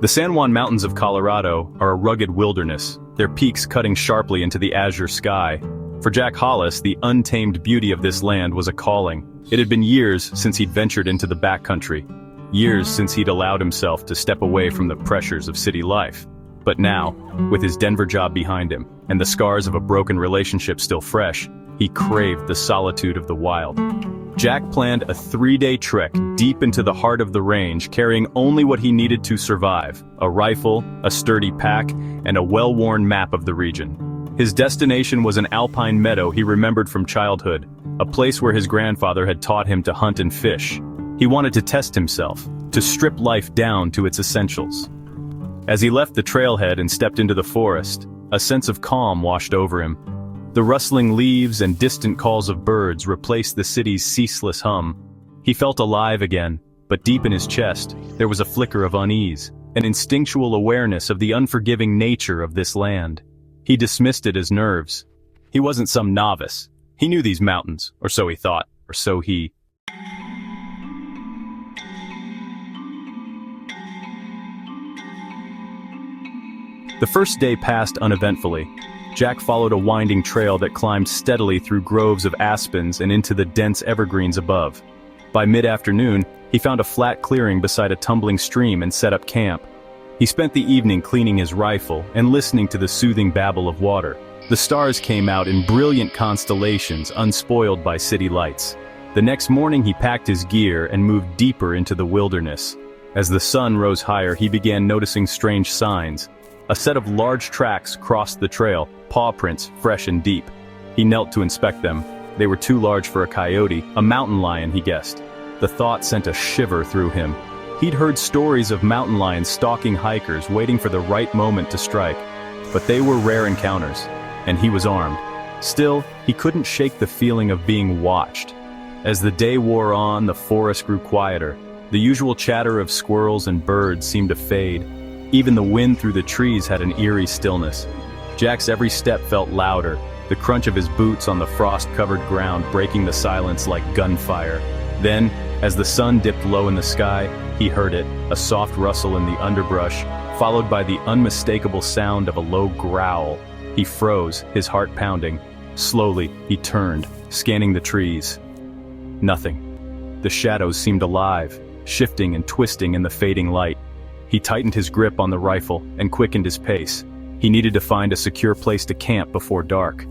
The San Juan Mountains of Colorado are a rugged wilderness, their peaks cutting sharply into the azure sky. For Jack Hollis, the untamed beauty of this land was a calling. It had been years since he'd ventured into the backcountry, years since he'd allowed himself to step away from the pressures of city life. But now, with his Denver job behind him, and the scars of a broken relationship still fresh, he craved the solitude of the wild. Jack planned a 3-day trek deep into the heart of the range, carrying only what he needed to survive: a rifle, a sturdy pack, and a well-worn map of the region. His destination was an alpine meadow he remembered from childhood, a place where his grandfather had taught him to hunt and fish. He wanted to test himself, to strip life down to its essentials. As he left the trailhead and stepped into the forest, a sense of calm washed over him. The rustling leaves and distant calls of birds replaced the city's ceaseless hum. He felt alive again, but deep in his chest, there was a flicker of unease, an instinctual awareness of the unforgiving nature of this land. He dismissed it as nerves. He wasn't some novice. He knew these mountains, or so he thought, or so he... The first day passed uneventfully. Jack followed a winding trail that climbed steadily through groves of aspens and into the dense evergreens above. By mid-afternoon, he found a flat clearing beside a tumbling stream and set up camp. He spent the evening cleaning his rifle and listening to the soothing babble of water. The stars came out in brilliant constellations, unspoiled by city lights. The next morning he packed his gear and moved deeper into the wilderness. As the sun rose higher, he began noticing strange signs. A set of large tracks crossed the trail, paw prints fresh and deep. He knelt to inspect them. They were too large for a coyote, a mountain lion, he guessed. The thought sent a shiver through him. He'd heard stories of mountain lions stalking hikers, waiting for the right moment to strike. But they were rare encounters, and he was armed. Still, he couldn't shake the feeling of being watched. As the day wore on, the forest grew quieter. The usual chatter of squirrels and birds seemed to fade. Even the wind through the trees had an eerie stillness. Jack's every step felt louder, the crunch of his boots on the frost-covered ground breaking the silence like gunfire. Then, as the sun dipped low in the sky, he heard it, a soft rustle in the underbrush, followed by the unmistakable sound of a low growl. He froze, his heart pounding. Slowly, he turned, scanning the trees. Nothing. The shadows seemed alive, shifting and twisting in the fading light. He tightened his grip on the rifle and quickened his pace. He needed to find a secure place to camp before dark.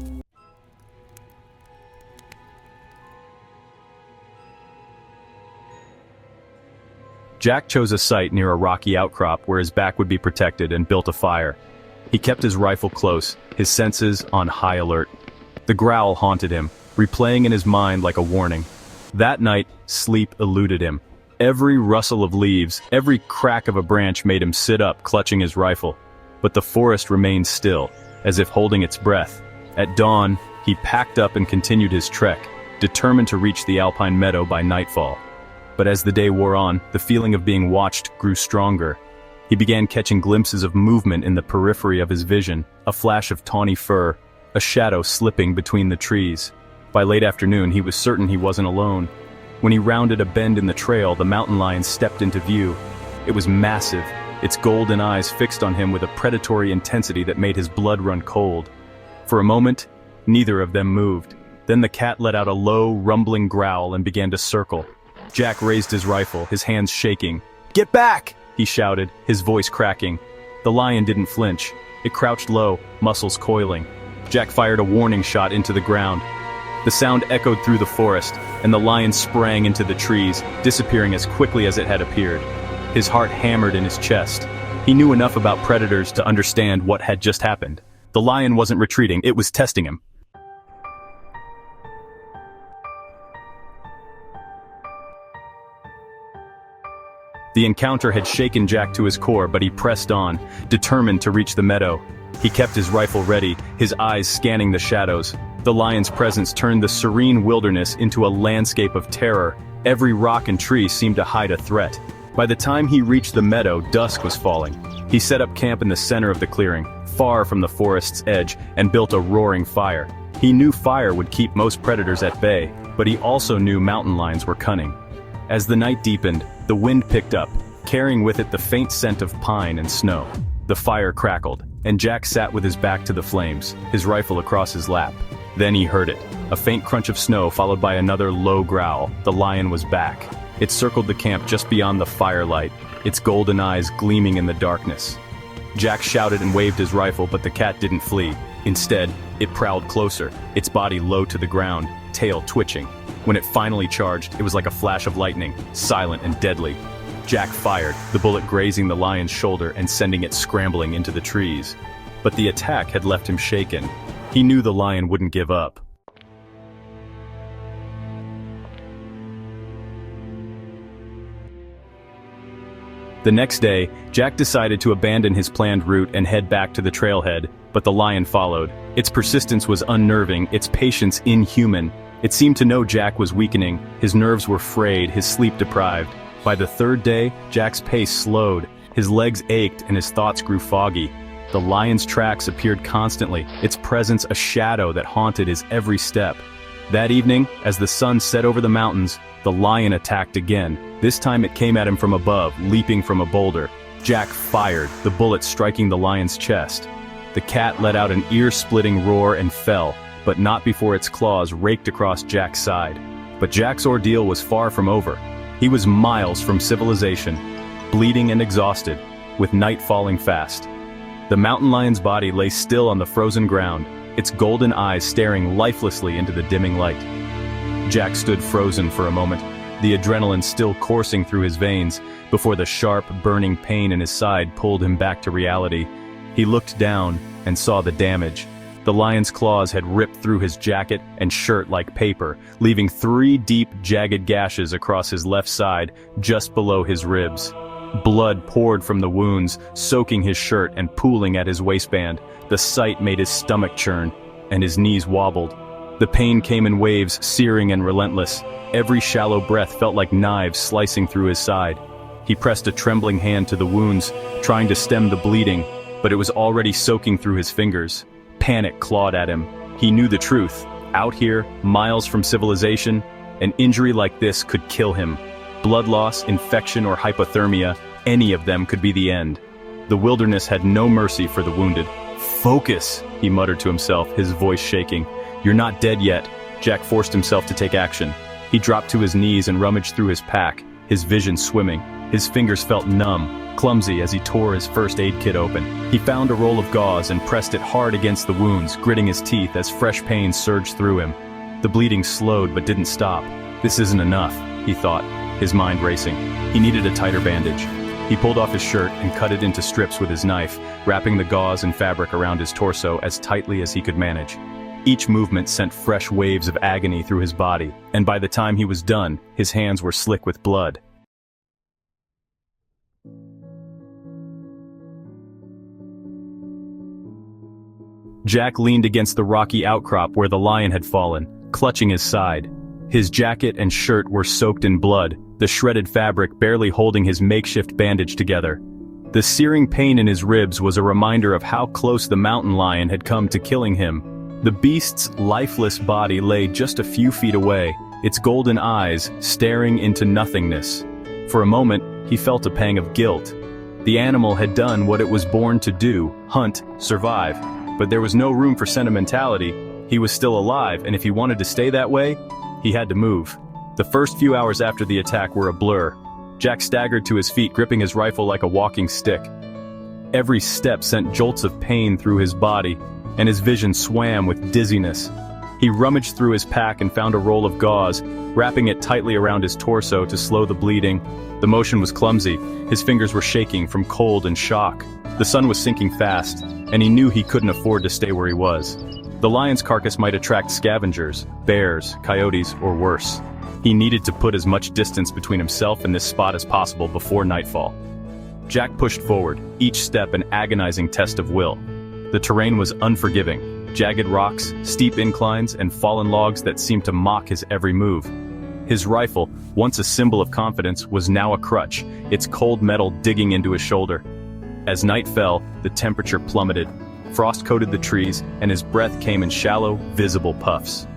Jack chose a site near a rocky outcrop where his back would be protected and built a fire. He kept his rifle close, his senses on high alert. The growl haunted him, replaying in his mind like a warning. That night, sleep eluded him. Every rustle of leaves, every crack of a branch made him sit up, clutching his rifle. But the forest remained still, as if holding its breath. At dawn, he packed up and continued his trek, determined to reach the alpine meadow by nightfall. But as the day wore on, the feeling of being watched grew stronger. He began catching glimpses of movement in the periphery of his vision, a flash of tawny fur, a shadow slipping between the trees. By late afternoon, he was certain he wasn't alone. When he rounded a bend in the trail, the mountain lion stepped into view. It was massive, its golden eyes fixed on him with a predatory intensity that made his blood run cold. For a moment, neither of them moved. Then the cat let out a low, rumbling growl and began to circle. Jack raised his rifle, his hands shaking. "Get back!" he shouted, his voice cracking. The lion didn't flinch. It crouched low, muscles coiling. Jack fired a warning shot into the ground. The sound echoed through the forest, and the lion sprang into the trees, disappearing as quickly as it had appeared. His heart hammered in his chest. He knew enough about predators to understand what had just happened. The lion wasn't retreating, it was testing him. The encounter had shaken Jack to his core, but he pressed on, determined to reach the meadow. He kept his rifle ready, his eyes scanning the shadows. The lion's presence turned the serene wilderness into a landscape of terror. Every rock and tree seemed to hide a threat. By the time he reached the meadow, dusk was falling. He set up camp in the center of the clearing, far from the forest's edge, and built a roaring fire. He knew fire would keep most predators at bay, but he also knew mountain lions were cunning. As the night deepened, the wind picked up, carrying with it the faint scent of pine and snow. The fire crackled, and Jack sat with his back to the flames, his rifle across his lap. Then he heard it, a faint crunch of snow followed by another low growl. The lion was back. It circled the camp just beyond the firelight, its golden eyes gleaming in the darkness. Jack shouted and waved his rifle, but the cat didn't flee. Instead, it prowled closer, its body low to the ground, tail twitching. When it finally charged, it was like a flash of lightning, silent and deadly. Jack fired, the bullet grazing the lion's shoulder and sending it scrambling into the trees. But the attack had left him shaken. He knew the lion wouldn't give up. The next day, Jack decided to abandon his planned route and head back to the trailhead, but the lion followed. Its persistence was unnerving, its patience inhuman. It seemed to know Jack was weakening, his nerves were frayed, his sleep deprived. By the third day, Jack's pace slowed, his legs ached and his thoughts grew foggy. The lion's tracks appeared constantly, its presence a shadow that haunted his every step. That evening, as the sun set over the mountains, the lion attacked again. This time it came at him from above, leaping from a boulder. Jack fired, the bullet striking the lion's chest. The cat let out an ear-splitting roar and fell, but not before its claws raked across Jack's side. But Jack's ordeal was far from over. He was miles from civilization, bleeding and exhausted, with night falling fast. The mountain lion's body lay still on the frozen ground, its golden eyes staring lifelessly into the dimming light. Jack stood frozen for a moment, the adrenaline still coursing through his veins, before the sharp, burning pain in his side pulled him back to reality. He looked down and saw the damage. The lion's claws had ripped through his jacket and shirt like paper, leaving 3 deep, jagged gashes across his left side, just below his ribs. Blood poured from the wounds, soaking his shirt and pooling at his waistband. The sight made his stomach churn, and his knees wobbled. The pain came in waves, searing and relentless. Every shallow breath felt like knives slicing through his side. He pressed a trembling hand to the wounds, trying to stem the bleeding, but it was already soaking through his fingers. Panic clawed at him. He knew the truth. Out here, miles from civilization, an injury like this could kill him. Blood loss, infection, or hypothermia, any of them could be the end. The wilderness had no mercy for the wounded. "Focus," he muttered to himself, his voice shaking. "You're not dead yet." Jack forced himself to take action. He dropped to his knees and rummaged through his pack, his vision swimming. His fingers felt numb, clumsy as he tore his first aid kit open. He found a roll of gauze and pressed it hard against the wounds, gritting his teeth as fresh pain surged through him. The bleeding slowed but didn't stop. This isn't enough, he thought, his mind racing. He needed a tighter bandage. He pulled off his shirt and cut it into strips with his knife, wrapping the gauze and fabric around his torso as tightly as he could manage. Each movement sent fresh waves of agony through his body, and by the time he was done, his hands were slick with blood. Jack leaned against the rocky outcrop where the lion had fallen, clutching his side. His jacket and shirt were soaked in blood, the shredded fabric barely holding his makeshift bandage together. The searing pain in his ribs was a reminder of how close the mountain lion had come to killing him. The beast's lifeless body lay just a few feet away, its golden eyes staring into nothingness. For a moment, he felt a pang of guilt. The animal had done what it was born to do, hunt, survive. But there was no room for sentimentality. He was still alive, and if he wanted to stay that way, he had to move. The first few hours after the attack were a blur. Jack staggered to his feet, gripping his rifle like a walking stick. Every step sent jolts of pain through his body, and his vision swam with dizziness. He rummaged through his pack and found a roll of gauze, wrapping it tightly around his torso to slow the bleeding. The motion was clumsy, his fingers were shaking from cold and shock. The sun was sinking fast, and he knew he couldn't afford to stay where he was. The lion's carcass might attract scavengers, bears, coyotes, or worse. He needed to put as much distance between himself and this spot as possible before nightfall. Jack pushed forward, each step an agonizing test of will. The terrain was unforgiving, jagged rocks, steep inclines, and fallen logs that seemed to mock his every move. His rifle, once a symbol of confidence, was now a crutch, its cold metal digging into his shoulder. As night fell, the temperature plummeted. Frost coated the trees, and his breath came in shallow, visible puffs.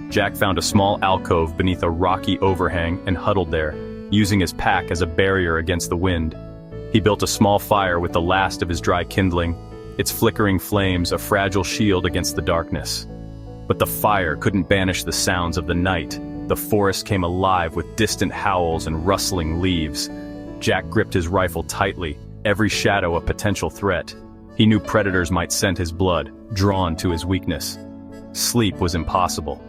Jack found a small alcove beneath a rocky overhang and huddled there, using his pack as a barrier against the wind. He built a small fire with the last of his dry kindling, its flickering flames a fragile shield against the darkness. But the fire couldn't banish the sounds of the night. The forest came alive with distant howls and rustling leaves. Jack gripped his rifle tightly, every shadow a potential threat. He knew predators might scent his blood, drawn to his weakness. Sleep was impossible.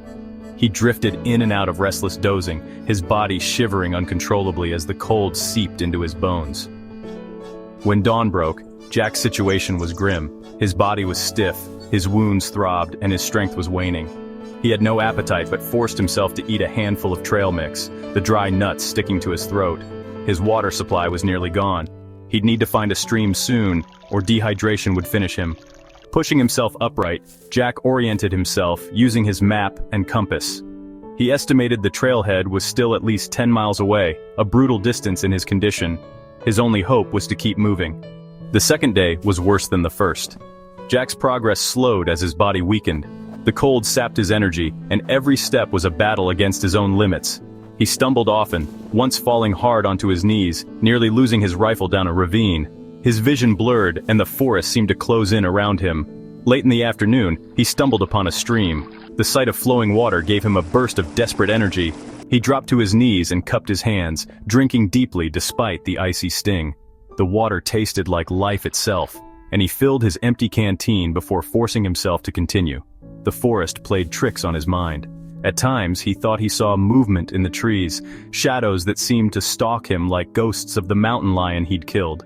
He drifted in and out of restless dozing, his body shivering uncontrollably as the cold seeped into his bones. When dawn broke, Jack's situation was grim. His body was stiff, his wounds throbbed, and his strength was waning. He had no appetite but forced himself to eat a handful of trail mix, the dry nuts sticking to his throat. His water supply was nearly gone. He'd need to find a stream soon, or dehydration would finish him. Pushing himself upright, Jack oriented himself using his map and compass. He estimated the trailhead was still at least 10 miles away, a brutal distance in his condition. His only hope was to keep moving. The second day was worse than the first. Jack's progress slowed as his body weakened. The cold sapped his energy, and every step was a battle against his own limits. He stumbled often, once falling hard onto his knees, nearly losing his rifle down a ravine. His vision blurred, and the forest seemed to close in around him. Late in the afternoon, he stumbled upon a stream. The sight of flowing water gave him a burst of desperate energy. He dropped to his knees and cupped his hands, drinking deeply despite the icy sting. The water tasted like life itself, and he filled his empty canteen before forcing himself to continue. The forest played tricks on his mind. At times, he thought he saw movement in the trees, shadows that seemed to stalk him like ghosts of the mountain lion he'd killed.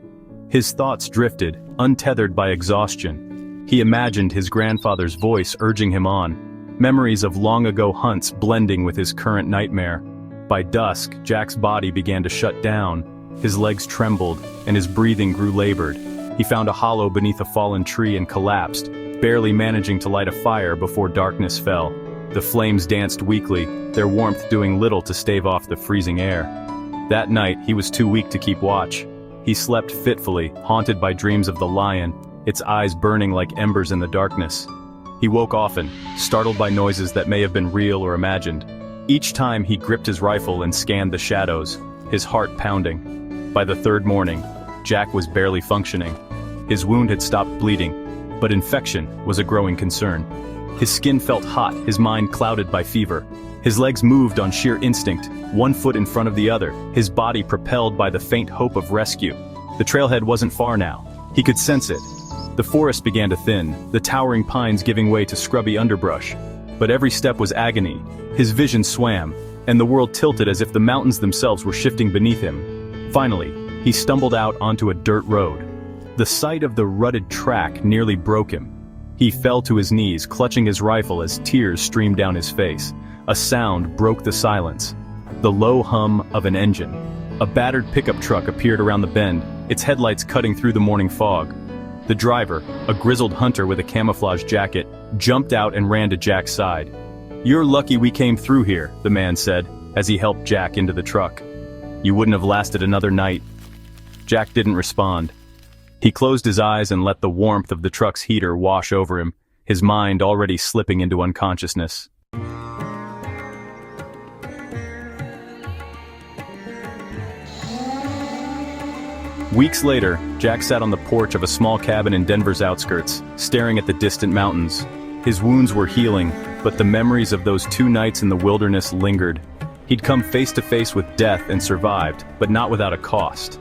His thoughts drifted, untethered by exhaustion. He imagined his grandfather's voice urging him on, memories of long-ago hunts blending with his current nightmare. By dusk, Jack's body began to shut down. His legs trembled, and his breathing grew labored. He found a hollow beneath a fallen tree and collapsed, barely managing to light a fire before darkness fell. The flames danced weakly, their warmth doing little to stave off the freezing air. That night, he was too weak to keep watch. He slept fitfully, haunted by dreams of the lion, its eyes burning like embers in the darkness. He woke often, startled by noises that may have been real or imagined. Each time he gripped his rifle and scanned the shadows, his heart pounding. By the third morning, Jack was barely functioning. His wound had stopped bleeding, but infection was a growing concern. His skin felt hot, his mind clouded by fever. His legs moved on sheer instinct, one foot in front of the other, his body propelled by the faint hope of rescue. The trailhead wasn't far now. He could sense it. The forest began to thin, the towering pines giving way to scrubby underbrush. But every step was agony. His vision swam, and the world tilted as if the mountains themselves were shifting beneath him. Finally, he stumbled out onto a dirt road. The sight of the rutted track nearly broke him. He fell to his knees, clutching his rifle as tears streamed down his face. A sound broke the silence. The low hum of an engine. A battered pickup truck appeared around the bend, its headlights cutting through the morning fog. The driver, a grizzled hunter with a camouflage jacket, jumped out and ran to Jack's side. "You're lucky we came through here," the man said, as he helped Jack into the truck. "You wouldn't have lasted another night." Jack didn't respond. He closed his eyes and let the warmth of the truck's heater wash over him, his mind already slipping into unconsciousness. Weeks later, Jack sat on the porch of a small cabin in Denver's outskirts, staring at the distant mountains. His wounds were healing, but the memories of those 2 nights in the wilderness lingered. He'd come face to face with death and survived, but not without a cost.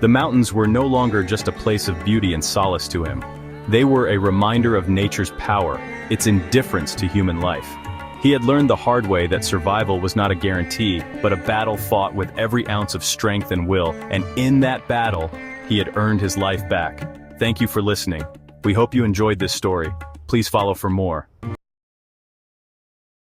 The mountains were no longer just a place of beauty and solace to him. They were a reminder of nature's power, its indifference to human life. He had learned the hard way that survival was not a guarantee, but a battle fought with every ounce of strength and will, and in that battle, he had earned his life back. Thank you for listening. We hope you enjoyed this story. Please follow for more.